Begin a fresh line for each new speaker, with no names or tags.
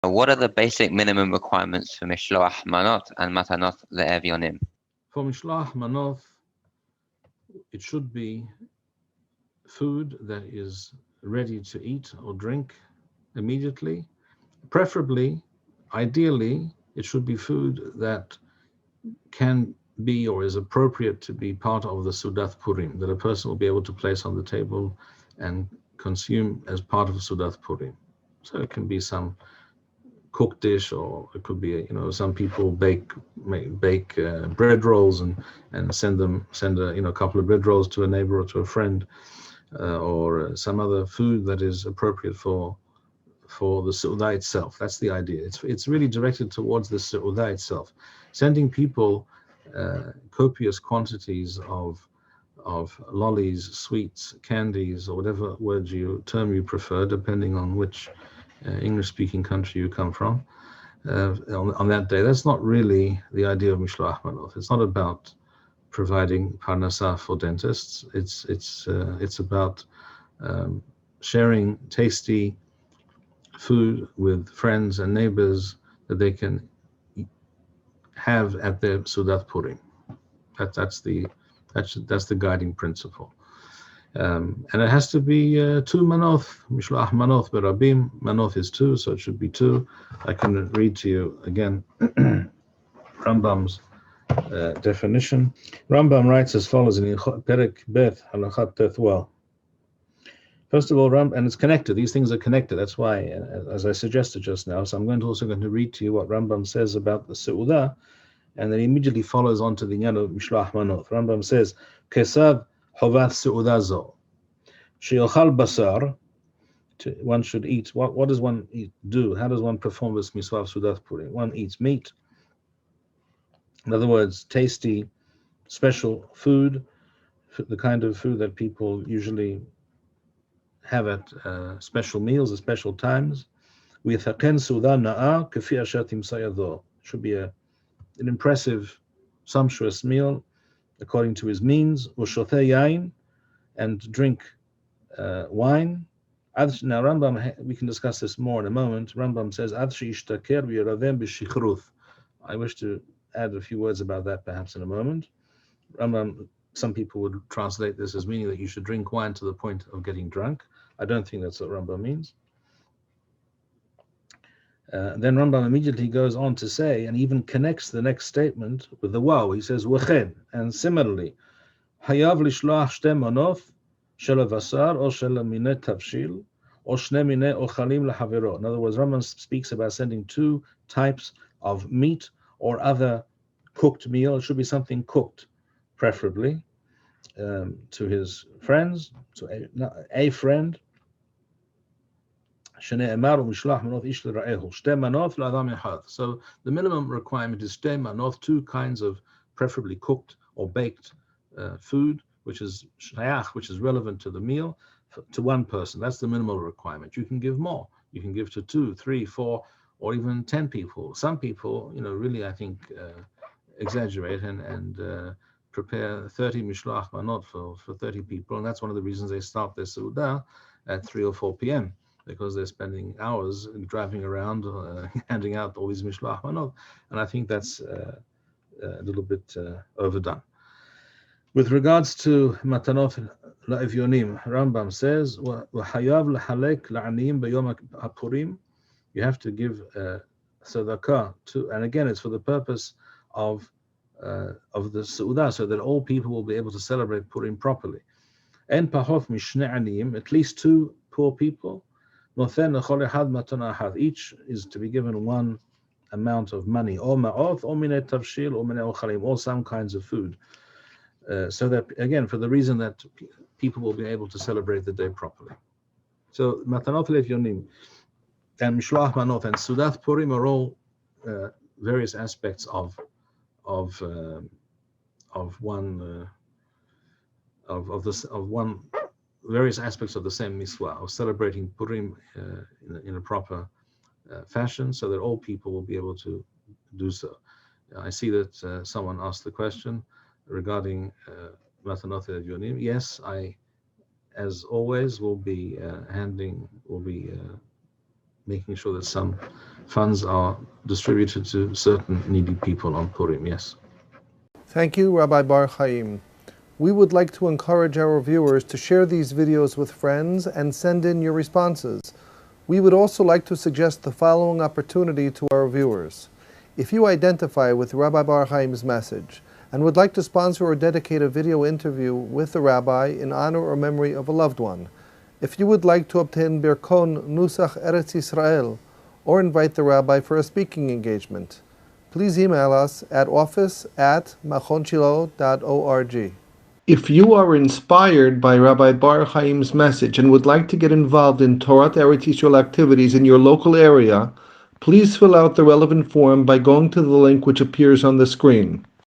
What are the basic minimum requirements for Mishloach Manot and Matanot LeRe'ehu?
For Mishloach Manot, it should be food that is ready to eat or drink immediately. Preferably, ideally, it should be food that can be or is appropriate to be part of the Sudath Purim, that a person will be able to place on the table and consume as part of Sudath Purim. So it can be some cooked dish, or it could be, some people bake bread rolls and send a couple of bread rolls to a neighbor or to a friend, or some other food that is appropriate for the Seudah itself. That's the idea. It's really directed towards the Seudah itself, sending people copious quantities of lollies, sweets, candies, or whatever term you prefer, depending on which English-speaking country you come from, on that day. That's not really the idea of Mishloach Manot. It's not about providing parnasah for dentists. It's about sharing tasty food with friends and neighbors that they can have at their Sudath Purim. That's the guiding principle. And it has to be 2 manoth, Mishloach Manoth berabim. Manoth is 2, so it should be 2. I can read to you again Rambam's definition. Rambam writes as follows in Perek Bet Halachat Tethwal. First of all, and it's connected. These things are connected. That's why, as I suggested just now, so I'm also going to read to you what Rambam says about the Seudah, and then he immediately follows on to the Inyan of Mishloach Manot. Rambam says, Kesav Hovat Seudah Zo. She'ochal basar, one should eat. What does one do? How does one perform this mitzvah of Sudath Purim? One eats meat. In other words, tasty, special food, the kind of food that people usually have at special meals, at special times. Should be an impressive, sumptuous meal according to his means. And drink wine. Now Rambam, we can discuss this more in a moment. Rambam says, I wish to add a few words about that perhaps in a moment. Rambam, some people would translate this as meaning that you should drink wine to the point of getting drunk. I don't think that's what Rambam means. Then Rambam immediately goes on to say, and even connects the next statement with the waw. He says, and similarly, Hayav lishloach shte manoth shel avasar or shel minei tavshil or shne minei ochalim lahavero. In other words, Rambam speaks about sending 2 types of meat or other cooked meal. It should be something cooked, preferably, to his friends, to a friend. So the minimum requirement is shte manoth, 2 kinds of preferably cooked or baked food, which is shayach, which is relevant to the meal, to one person. That's the minimal requirement. You can give more. You can give to 2, 3, 4, or even 10 people. Some people, really, I think, exaggerate and prepare 30 mishloach manot for 30 people, and that's one of the reasons they start their Seudah at 3 or 4 p.m. because they're spending hours driving around, handing out all these mishloach manot, and I think that's a little bit overdone. With regards to Matanot LeRe'ehu, Rambam says, "V'hayav lehalek la'aniyim b'yom hapurim." You have to give tzedakah to, and again, it's for the purpose of the Seudah, so that all people will be able to celebrate Purim properly. En pahot mishne aniyim, at least 2 poor people. Noten lechol echad matana achad. Each is to be given 1 amount of money, or ma'oth, or minei tavshil, or minei ochalim, or some kinds of food. So that, again, for the reason that people will be able to celebrate the day properly. So Matanot LeRe'ehu and Mishloach Manot and Sudath Purim are all various aspects of various aspects of the same mitzvah of celebrating Purim in a proper fashion, so that all people will be able to do so. I see that someone asked the question regarding Matanot LeRe'ehu. Yes, I, as always, will be making sure that some funds are distributed to certain needy people on Purim. Yes.
Thank you, Rabbi Bar-Hayim. We would like to encourage our viewers to share these videos with friends and send in your responses. We would also like to suggest the following opportunity to our viewers. If you identify with Rabbi Bar-Hayim's message and would like to sponsor or dedicate a video interview with the rabbi in honor or memory of a loved one, if you would like to obtain Birkon Nusach Eretz Yisrael or invite the rabbi for a speaking engagement, please email us at office@machonshilo.org.
If you are inspired by Rabbi Bar-Hayim's message and would like to get involved in Torah Eretz Yisrael activities in your local area, please fill out the relevant form by going to the link which appears on the screen.